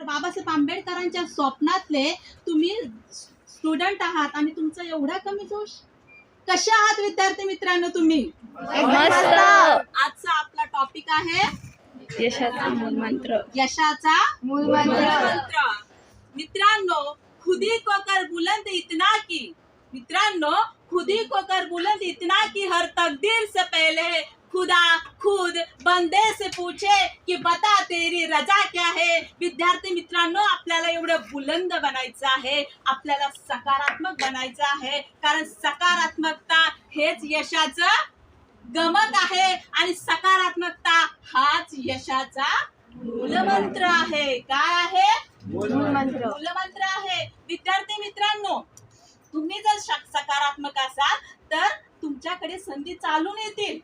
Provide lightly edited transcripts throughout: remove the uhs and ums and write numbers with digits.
बाबासाहेब आंबेडकरांच्या स्वप्नातले तुम्ही स्टुडंट आहात आणि तुमचा एवढा कमी जोश. कशा आहात विद्यार्थी मित्रांनो तुम्ही? मस्त. आजचा आपला टॉपिक आहे यशाचा मूलमंत्र. यशाचा मूलमंत्र. मित्रांनो, खुदी को कर बुलंद इतना की, मित्रांनो, खुदी को कर बुलंद इतना की हर तकदीर से पहले खुदा खुद बंदे से पूछे कि बता तेरी रजा क्या है. विद्यार्थी मित्रांनो, आपल्याला एवढं बुलंद बनायचं आहे, आपल्याला सकारात्मक बनायचं आहे, कारण सकारात्मकता हेच यशाचं गमक आहे आणि सकारात्मकता हाच यशाचा मूलमंत्र आहे. काय आहे? मूलमंत्र आहे. विद्यार्थी मित्रांनो, तुम्ही जर सकारात्मक असाल तर तुमच्याकडे संधी चालून येतील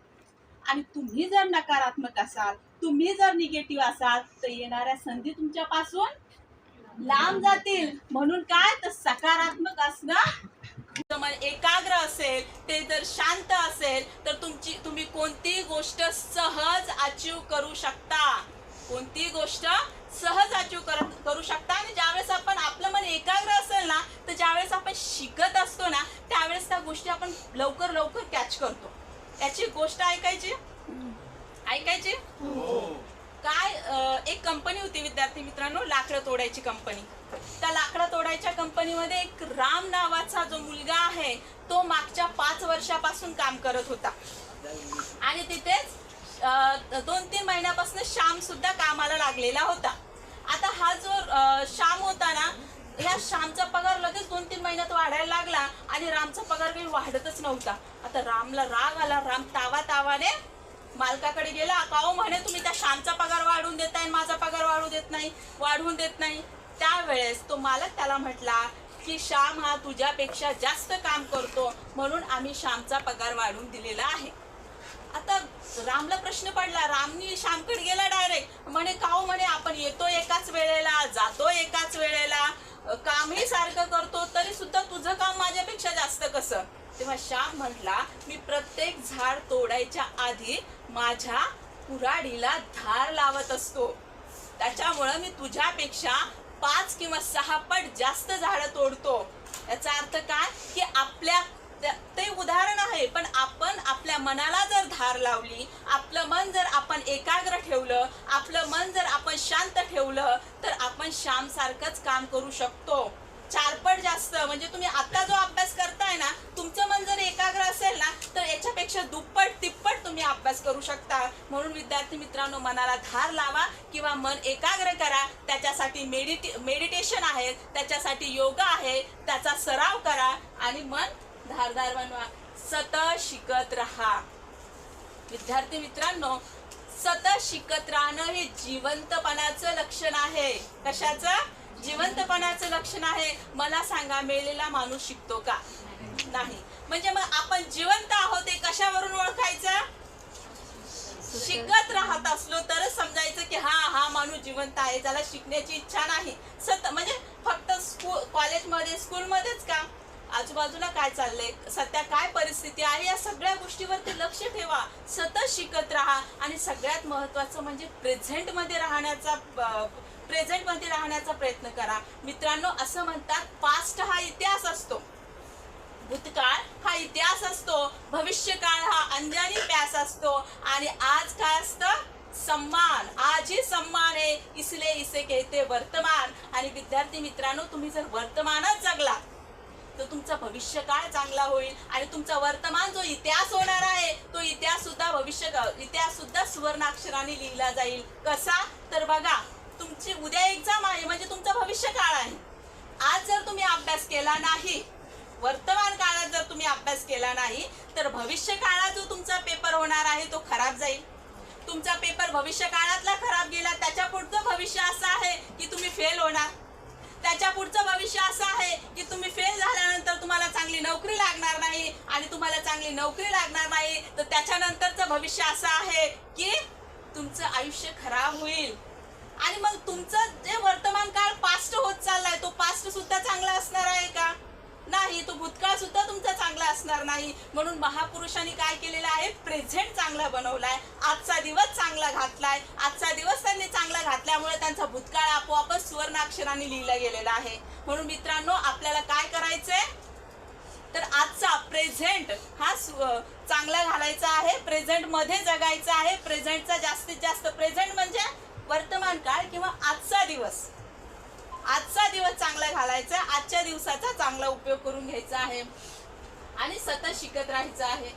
आणि तुम्ही जर नकारात्मक असाल, तुम्ही जर निगेटिव्ह असाल तर येणाऱ्या संधी तुमच्यापासून लांब जातील. म्हणून काय तर सकारात्मक असणं मन एकाग्र असेल, ते जर शांत असेल तर तुम्ही कोणतीही गोष्ट सहज अचीव करू शकता. कोणतीही गोष्ट सहज अचीव करू शकता. आणि ज्यावेळेस आपण आपलं मन एकाग्र असेल ना, तर ज्यावेळेस आपण शिकत असतो ना, त्यावेळेस त्या गोष्टी आपण लवकर लवकर कॅच करतो. याची गोष्ट ऐकायची. काय एक कंपनी होती विद्यार्थी मित्रांनो, लाकडं तोडायची कंपनी. त्या लाकडं तोडायच्या कंपनीमध्ये एक राम नावाचा जो मुलगा आहे तो मागच्या 5 वर्षापासून काम करत होता आणि तिथेच 2-3 महिन्यापासून श्याम सुद्धा कामाला लागलेला होता. आता हा जो श्याम होता ना, ह्या श्यामचा पगार लगेच 2-3 महिन्यात वाढायला लागला आणि रामचा पगार काही वाढतच नव्हता. आता रामला राग आला. राम तावाने मालकाकडे गेला. काहो म्हणे, तुम्ही त्या श्यामचा पगार वाढवून देताय, माझा पगार वाढवून देत नाही. त्यावेळेस तो मालक त्याला म्हटला की श्याम हा तुझ्यापेक्षा जास्त काम करतो, म्हणून आम्ही श्यामचा पगार वाढवून दिलेला आहे. आता रामला प्रश्न पडला. रामनी श्यामकडे गेला डायरेक्ट. म्हणे, काहो म्हणे, आपण येतो एकाच वेळेला, जातो एकाच वेळेला, कामही सारखं करतो, तरी सुद्धा तुझं काम माझ्यापेक्षा जास्त कसं? तेव्हा श्याम म्हटला, मी प्रत्येक झाड तोडायच्या आधी माझ्या कुऱ्हाडीला धार लावत असतो, त्याच्यामुळं मी तुझ्यापेक्षा 5 किंवा 6 पट जास्त झाडं तोडतो. याचा अर्थ काय की आपल्या ते उदाहरण आहे, पण आपण आपल्या मनाला जर धार लावली, आपलं मन जर आपण एकाग्र ठेवलं, आपलं मन जर आपण शांत ठेवलं, तर आपण श्याम सारखंच काम करू शकतो. 4 पट जास्त. म्हणजे तुम्ही आता जो अभ्यास करताय ना, तुमचं मन जर एकाग्र असेल ना, तर याच्यापेक्षा दुप्पट तिप्पट तुम्ही अभ्यास करू शकता. म्हणून विद्यार्थी मित्रांनो, मनाला धार लावा किंवा मन एकाग्र करा. त्याच्यासाठी मेडिटेशन आहे, त्याच्यासाठी योगा आहे, त्याचा सराव करा आणि मन धारदार बनवा. सतत शिकत राहा. विद्यार्थी मित्रांनो, सतत शिकत राहणं हे जिवंतपणाचं लक्षण आहे. कशाचं? जिवंतपणाचं लक्षण आहे. मला सांगा, मेलेला माणूस शिकतो का? नाही. म्हणजे मग आपण जिवंत आहोत हे कशावरून ओळखायचं? शिकत राहत असलो तरच समजायचं की हा माणूस जिवंत आहे, त्याला शिकण्याची इच्छा नाही. म्हणजे फक्त कॉलेजमध्ये, स्कूलमध्येच का? आजूबाजूला काय चाललंय, सध्या काय परिस्थिती आहे, या सगळ्या गोष्टीवरती लक्ष ठेवा. सतत शिकत राहा आणि सगळ्यात महत्वाचं म्हणजे प्रेझेंटमध्ये राहण्याचा प्रयत्न करा. मित्रांनो, असं म्हणतात, पास्ट हा इतिहास असतो, भूतकाळ हा इतिहास असतो, भविष्यकाळ हा अंजनी प्यास असतो आणि आज काय असतं? सम्मान. आज ही सम्मान आहे, इसलिए इसे कहते वर्तमान. आणि विद्यार्थी मित्रांनो, तुम्ही जर वर्तमानात जगला तर तुमचा भविष्यकाळ चांगला होईल आणि तुमचा वर्तमान जो इतिहास होणार आहे तो इतिहास सुद्धा सुवर्णाक्षराने लिहिला जाईल. कसा? तर बघा, तुमची उद्या एक्झाम आहे, म्हणजे तुमचा भविष्यकाळ आहे. आज जर तुम्ही अभ्यास केला नाही, वर्तमान काळात जर तुम्ही अभ्यास केला नाही, तर भविष्य काळात जो तुमचा पेपर होणार आहे तो खराब जाईल. तुमचा पेपर भविष्य काळातला खराब गेला, त्याच्या पुढचं भविष्य असं आहे की तुम्ही फेल होणार. त्याच्या पुढचं भविष्य असं आहे की तुम्ही फेल झाल्यानंतर तुम्हाला चांगली नोकरी लागणार नाही आणि तुम्हाला चांगली नोकरी लागणार नाही, तर त्याच्यानंतरचं भविष्य असं आहे की तुमचं आयुष्य खराब होईल. आणि मग तुमचं जे वर्तमान काळ पास्ट होत चाललाय, तो पास्ट सुद्धा चांगला असणार आहे का? नाही. तो भूतकाळ सुद्धा तुमचा चांगला असणार नाही. म्हणून महापुरुष वर्षांनी काय केलेलं आहे, प्रेझेंट चांगला बनवलाय, आजचा दिवस चांगला घातलाय. आजचा दिवस त्यांनी चांगला घातल्यामुळे त्यांचा भूतकाळ आपोआपच सुवर्णाक्षराने लिहिला गेलेला आहे. म्हणून मित्रांनो, आपल्याला काय करायचंय, तर आजचा प्रेझेंट हा चांगला घालायचा आहे, प्रेझेंट मध्ये जगायचं आहे. प्रेझेंटचा जास्तीत जास्त, प्रेझेंट म्हणजे वर्तमान काळ किंवा आजचा दिवस चांगला घालायचा, आजच्या दिवसाचा चांगला उपयोग करून घ्यायचा आहे आणि सतत शिकत राहायचं आहे.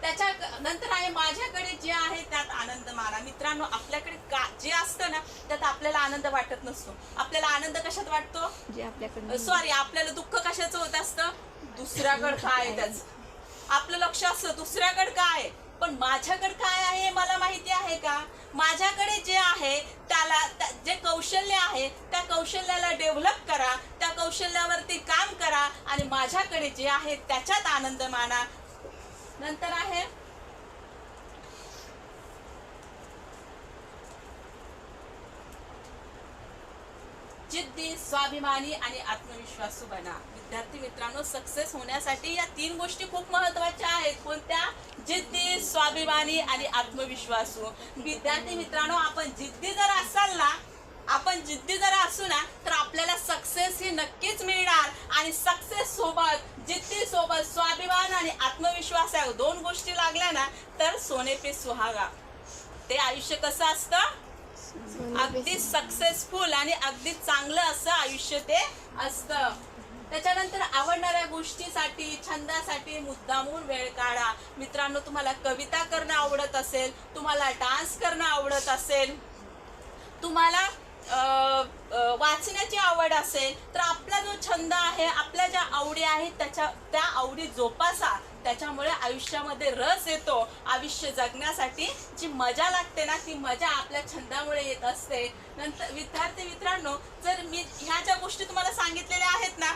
त्याच्या नंतर आहे माझ्याकडे जे आहे त्यात आनंद माना. मित्रांनो, आपल्याकडे जे असतं ना त्यात आपल्याला आनंद वाटत नसतो. आपल्याला आनंद कशात वाटतो, जे आपल्याकडे सॉरी आपल्याला दुःख कशाचं होत असतं, दुसऱ्याकडे काय आहे त्याच आपलं लक्ष असतं, दुसऱ्याकडे काय आहे. पण माझ्याकडे काय आहे मला माहिती आहे का, माझ्याकडे जे आहे त्याला जे कौशल्य आहे त्या कौशल्याला डेव्हलप करा, त्या कौशल्यावरती काम करा आणि माझ्याकडे जे आहे त्याच्यात आनंद माना. नंतर आहे जिद्दी, स्वाभिमानी आणि आत्मविश्वासू बना. विद्यार्थी मित्रांनो, सक्सेस होण्यासाठी या 3 गोष्टी खूप महत्त्वाच्या आहेत. कोणत्या, जिद्दी, स्वाभिमानी आणि आत्मविश्वासू. विद्यार्थी मित्रांनो, आपण जिद्दी जर असू ना तर आपल्याला सक्सेस ही नक्कीच मिळणार. आणि सक्सेस सोबत, जिद्दी सोबत स्वाभिमान आणि आत्मविश्वास या 2 गोष्टी लागल्या ना तर सोने पे सुहागा. ते आयुष्य कसं असतं, अगदी सक्सेसफुल आणि अगदी चांगलं असं आयुष्य ते असतं. त्याच्यानंतर आवडणाऱ्या गोष्टीसाठी, छंदासाठी मुद्दामून वेळ काढा. मित्रांनो, तुम्हाला कविता करणं आवडत असेल, तुम्हाला डान्स करणं आवडत असेल, तुम्हाला वाचण्याची आवड असेल तर आपला जो छंद आहे, आपल्या ज्या आवडी आहेत त्या आवडी जोपासा. त्याच्यामुळे आयुष्यामध्ये रस येतो. आयुष्य जगण्यासाठी जी मजा लागते ना ती मजा आपल्या छंदामुळे येत असते. नंतर विद्यार्थी मित्रांनो, जर मी ह्या ज्या गोष्टी तुम्हाला सांगितलेल्या आहेत ना,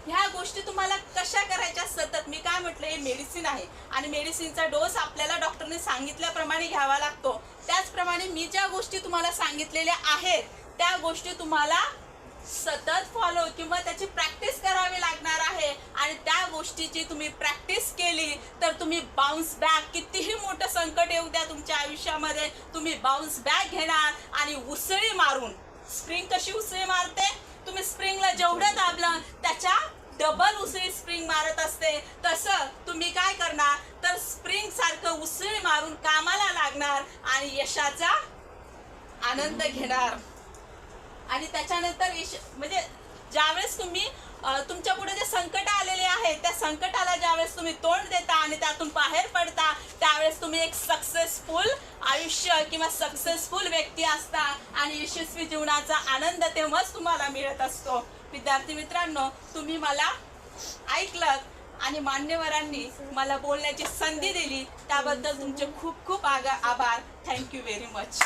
ह्या गोष्टी तुम्हाला कशा करायच्या, सतत मी काय म्हटलं, हे मेडिसिन आहे आणि मेडिसिनचा डोस आपल्याला डॉक्टरने सांगितल्याप्रमाणे घ्यावा लागतो. त्याचप्रमाणे मी ज्या गोष्टी तुम्हाला सांगितलेल्या आहेत त्या गोष्टी तुम्हाला सतत फॉलो किंवा त्याची प्रॅक्टिस करावी लागणार आहे. आणि त्या गोष्टीची तुम्ही प्रॅक्टिस केली तर तुम्ही बाउन्स बॅक, कितीही मोठं संकट येऊ द्या तुमच्या आयुष्यामध्ये, तुम्ही बाउन्स बॅक घेणार आणि उसळी मारून, स्प्रिंग कशी उसळी मारते, तुम्ही स्प्रिंगला जेवढं दाबलं त्याच्या डबल उसळी स्प्रिंग मारत असते. तसं तुम्ही काय करणार, तर स्प्रिंग सारखं उसळी मारून कामाला लागणार आणि यशाचा आनंद घेणार. आणि त्याच्यानंतर म्हणजे ज्यावेळेस तुम्ही तुमच्या पुढे जे संकट आलेले आहे त्या संकटाला ज्यावेळेस तुम्ही तोंड देता आणि त्यातून बाहेर पडता त्यावेळेस तुम्ही एक सक्सेसफुल आयुष्य किंवा सक्सेसफुल व्यक्ती असता आणि यशस्वी जीवनाचा आनंद तेव्हाच तुम्हाला मिळत असतो. विद्यार्थी मित्रांनो, तुम्ही मला ऐकलं आणि मान्यवरांनी मला बोलण्याची संधी दिली त्याबद्दल तुमचे खूप खूप आभार. Thank you very much.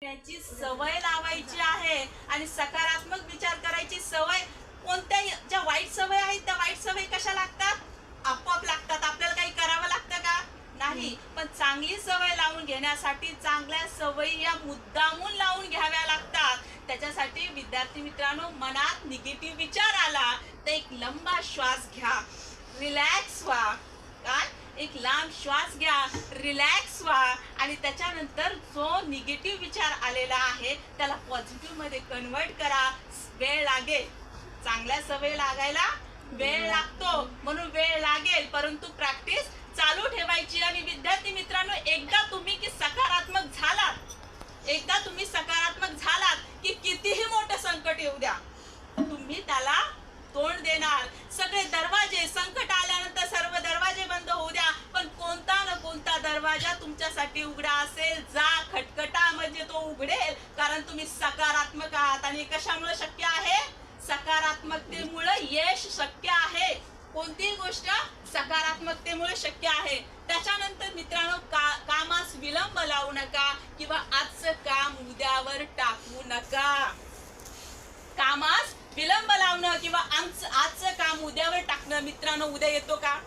याची सवय लावायची आहे आणि सकारात्मक विचार करायची सवय. कोणत्या ज्या वाईट सवय आहेत त्या वाईट सवय कशा लागतात, आपोआप लागतात. आपल्याला काही करावं लागतं का, नाही. पण चांगली सवय लावून घेण्यासाठी चांगल्या सवयी या मुद्दामून लावून घ्याव्या लागतात. त्याच्यासाठी विद्यार्थी मित्रांनो, मनात निगेटिव्ह विचार आला तर एक लंबा श्वास घ्या, रिलॅक्स व्हा. काय, एक लांब श्वास घ्या, रिलॅक्स व्हा आणि त्याच्यानंतर जो निगेटिव्ह विचार आलेला आहे त्याला पॉझिटिव्ह मध्ये कन्वर्ट करा. वेळ लागेल, चांगल्या सवय लागायला वेळ लागतो, म्हणून वेळ लागेल, परंतु प्रॅक्टिस चालू ठेवायची. आणि विद्यार्थी मित्रांनो, एकदा तुम्ही सकारात्मक झालात की कितीही मोठं संकट येऊ द्या तुम्ही त्याला तोंड देणार. सगळे दरवाजे, संकट आल्यानंतर सर्व दरवाजे बंद होऊ द्या पण कोणता ना कोणता दरवाजा तुमच्यासाठी उघडा असेल, जा खटखटा म्हणजे तो उघडेल. कारण तुम्ही सकारात्मक आहात. आणि कशामुळे शक्य आहे, सकारात्मकतेमुळे यश शक्य आहे. कोणतीही गोष्ट सकारात्मकतेमुळे शक्य आहे. त्याच्यानंतर मित्रांनो, कामास विलंब लावू नका किंवा आजचं काम उद्यावर टाकू नका. कामास विलंब लावणं किंवा आजचं काम उद्यावर टाकणं, मित्रांनो उद्या येतो का,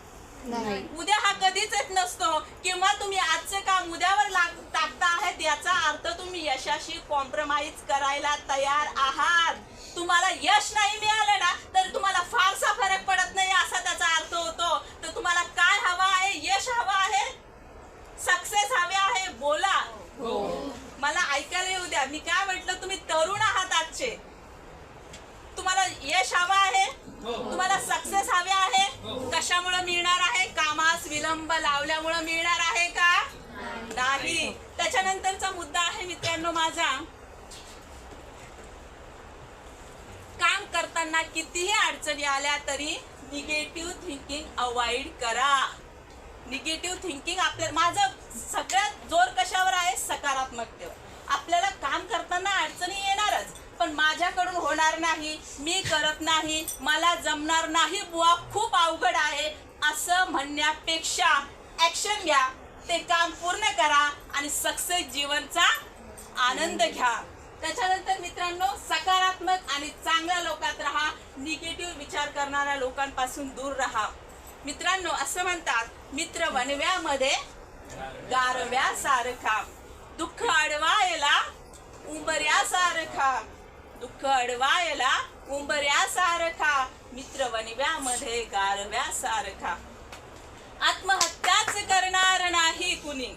नाही. उद्या हा कधीच येत नसतो. किंवा तुम्ही आजचं काम उद्यावर टाकता आहेत याचा अर्थ तुम्ही यशाशी कॉम्प्रोमाइज करायला तयार आहात. तुम्हाला यश नाही मिळालं ना तर तरी तुम्हाला फारसा फरक पडत नाही असा त्याचा अर्थ होतो. तर तुम्हाला काय हवं आहे? यश हवं आहे, सक्सेस हवे आहे? बोला. मला ऐकायला येऊ द्या. मी काय म्हटलं, तुम्ही तरुण आहात आजचे. तुम्हाला यश हवं आहे, तुम्हाला सक्सेस हवे आहे. कशामुळे मिळणार आहे? कामास विलंब लावल्यामुळे मिळणार आहे का? नाही. त्याच्यानंतरचा मुद्दा आहे मित्रांनो माझा, काम करताना कितीही अडचणी आल्या तरी निगेटिव्ह थिंकिंग अवॉइड करा. निगेटिव्ह थिंकिंग माझं सगळ्यात जोर कशावर आहे? सकारात्मकतेवर. आपल्याला काम करताना अडचणी येणारच, पण माझ्याकडून होणार नाही, मी करत नाही, मला जमणार नाही बुवा, खूप अवघड आहे असं म्हणण्यापेक्षा ऍक्शन घ्या, ते काम पूर्ण करा आणि सक्सेस जीवनचा आनंद घ्या. त्याच्यानंतर मित्रांनो, सकारात्मक आणि चांगल्या लोकात राहा, निगेटिव्ह विचार करणाऱ्या लोकांपासून दूर राहा. मित्रांनो, असं म्हणतात, मित्र वणव्यामध्ये गारव्यासारखा, दुःख अडवायला उंबऱ्यासारखा, दुःख अडवायला उंबऱ्यासारखा, मित्र वणव्यामध्ये गारव्यासारखा. आत्महत्याच करणार नाही कुणी,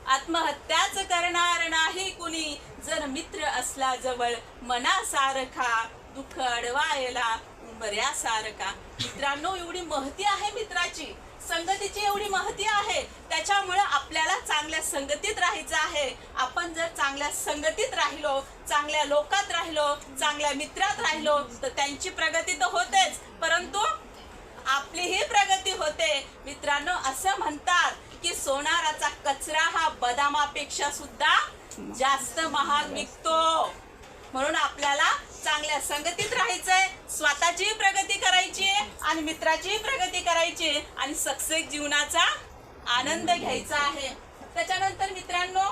आत्महत्याच करणार नाही कुणी, जर मित्र असला जवळ मनासारखा, दुःख अडवायला उंबऱ्यासारखा. मित्रांनो, एवढी महती आहे मित्राची, संगतीची एवढी महती आहे. त्याच्यामुळे आपल्याला चांगल्या संगतीत राहायचं आहे. आपण जर चांगल्या संगतीत राहिलो, चांगल्या लोकात राहिलो, चांगल्या मित्रात राहिलो, तर त्यांची प्रगती तर होतेच, परंतु आपलीही प्रगती होते. मित्रांनो, असं म्हणतात की सोनाराचा कचरा हा बदामापेक्षा सुद्धा जास्त महाग विकतो. म्हणून आपल्याला चांगल्या संगतीत राहायचंय, स्वतःची प्रगती करायची आणि मित्राची प्रगती करायची आणि सक्सेस जीवनाचा आनंद घ्यायचा आहे. त्याच्यानंतर मित्रांनो,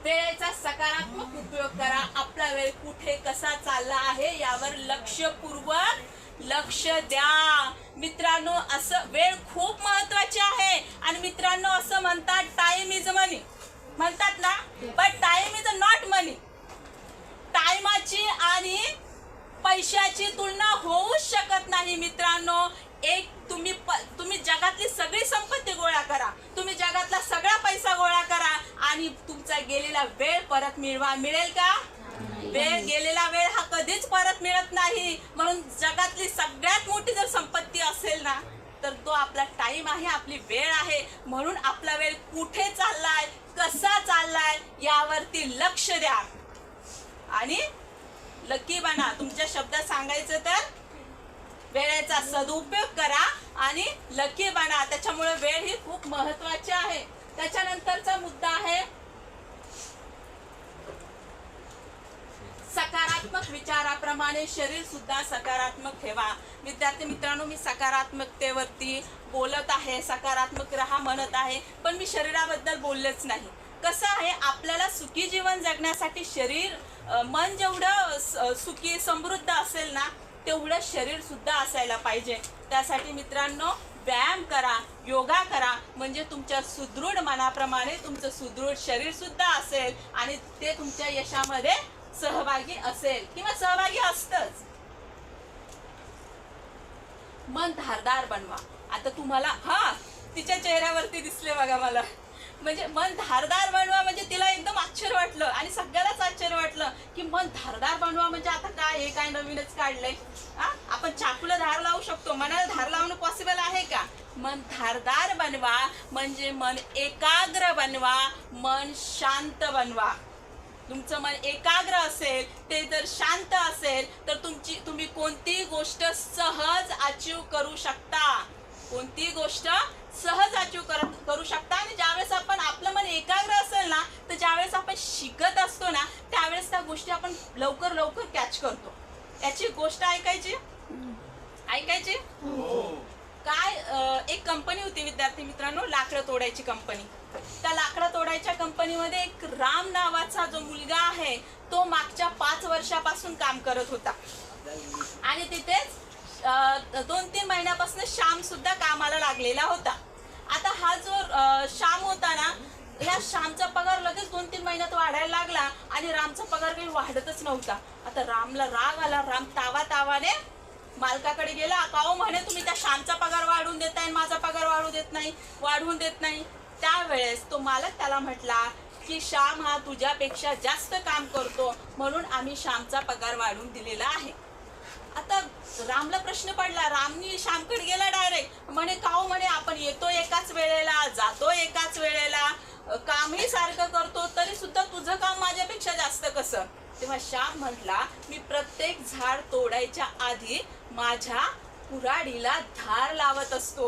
वेळेचा सकारात्मक उपयोग करा. आपला वेळ कुठे कसा चालला आहे यावर लक्षपूर्वक लक्ष द्या. मित्रांनो, असं वेळ खूप महत्वाची आहे. आणि मित्रांनो, असं म्हणतात, टाइम इज मनी म्हणतात ना, बट टाइम इज नॉट मनी. टाइमाची आणि पैशाची तुलना होऊच शकत नाही. मित्रांनो, एक तुम्ही जगातली सगळी संपत्ती गोळा करा, तुम्ही जगातला सगळा पैसा गोळा करा आणि तुमचा गेलेला वेळ परत मिळवा. मिळेल का? गेलेला वेळ हा कधीच परत मिळत नाही. म्हणून जगातली सगळ्यात मोठी जर संपत्ती असेल ना, तर तो आपला टाइम आहे, आपली वेळ आहे. म्हणून आपला वेळ कुठे चाललाय, कसा चाललाय यावरती लक्ष द्या आणि लकी बना. तुमच्या शब्दात सांगायचं तर वेळेचा सदुपयोग करा आणि लकी बना. त्याच्यामुळे वेळ ही खूप महत्वाची आहे. त्याच्यानंतरचा मुद्दा आहे सकारात्मक विचाराप्रमाणे शरीर सुद्धा सकारात्मक ठेवा. विद्यार्थी मित्रांनो, मी सकारात्मकतेवरती बोलत आहे, सकारात्मक राहा म्हणत आहे, पण मी शरीराबद्दल बोललेच नाही. कसं आहे, आपल्याला सुखी जीवन जगण्यासाठी मन जेवढं सुखी समृद्ध असेल ना, तेवढं शरीर सुद्धा असायला पाहिजे. त्यासाठी मित्रांनो, व्यायाम करा, योगा करा, म्हणजे तुमच्या सुदृढ मनाप्रमाणे तुमचं सुदृढ शरीर सुद्धा असेल आणि ते तुमच्या यशामध्ये सहभागी असेल किंवा सहभागी असतच. मन धारदार बनवा. आता तुम्हाला तिच्या चेहऱ्यावरती दिसले बघा मला, म्हणजे मन धारदार बनवा म्हणजे तिला एकदम आश्चर्य वाटलं आणि सगळ्यालाच आश्चर्य वाटलं की मन धारदार बनवा म्हणजे आता काय, हे काय नवीनच काढलंय. आपण चाकूला धार लावू शकतो, मनाला धार लावणं पॉसिबल आहे का? मन धारदार बनवा म्हणजे मन एकाग्र बनवा, मन शांत बनवा. तुमचं मन एकाग्र असेल, ते जर शांत असेल, तर तुम्ही कोणतीही गोष्ट सहज अचीव करू शकता. कोणतीही गोष्ट सहज अचीव करू शकता. आणि ज्यावेळेस आपण आपलं मन एकाग्र असेल ना, तर ज्यावेळेस आपण शिकत असतो ना, त्यावेळेस त्या गोष्टी आपण लवकर लवकर कॅच करतो. याची गोष्ट ऐकायची काय, एक कंपनी होती विद्यार्थी मित्रांनो, लाकडं तोडायची कंपनी. त्या लाकडं तोडायच्या कंपनीमध्ये एक राम नावाचा जो मुलगा आहे, तो मागच्या 5 वर्षापासून काम करत होता. आणि तिथेच 2-3 महिन्यापासून श्याम सुद्धा कामाला लागलेला होता. आता हा जो श्याम होता ना, ह्या श्यामचा पगार लगेच 2-3 महिन्यात वाढायला लागला आणि रामचा पगार काही वाढतच नव्हता. आता रामला राग आला. राम तावाने मालकाकडे गेला. काहो म्हणे तुम्ही त्या श्यामचा पगार वाढवून देताय, माझा पगार वाढवून देत नाही. त्यावेळेस तो मालक त्याला म्हटला की श्याम हा तुझ्यापेक्षा जास्त काम करतो म्हणून आम्ही श्यामचा पगार वाढवून दिलेला आहे. आता रामला प्रश्न पडला. रामनी श्यामकडे गेला डायरेक्ट. म्हणे काहो म्हणे आपण येतो एकाच वेळेला, जातो एकाच वेळेला, कामही सारखं करतो, तरी सुद्धा तुझं काम माझ्यापेक्षा जास्त कसं? तेव्हा श्याम म्हटला मी प्रत्येक झाड तोडायच्या आधी माझ्या कुऱ्हाडीला धार लावत असतो.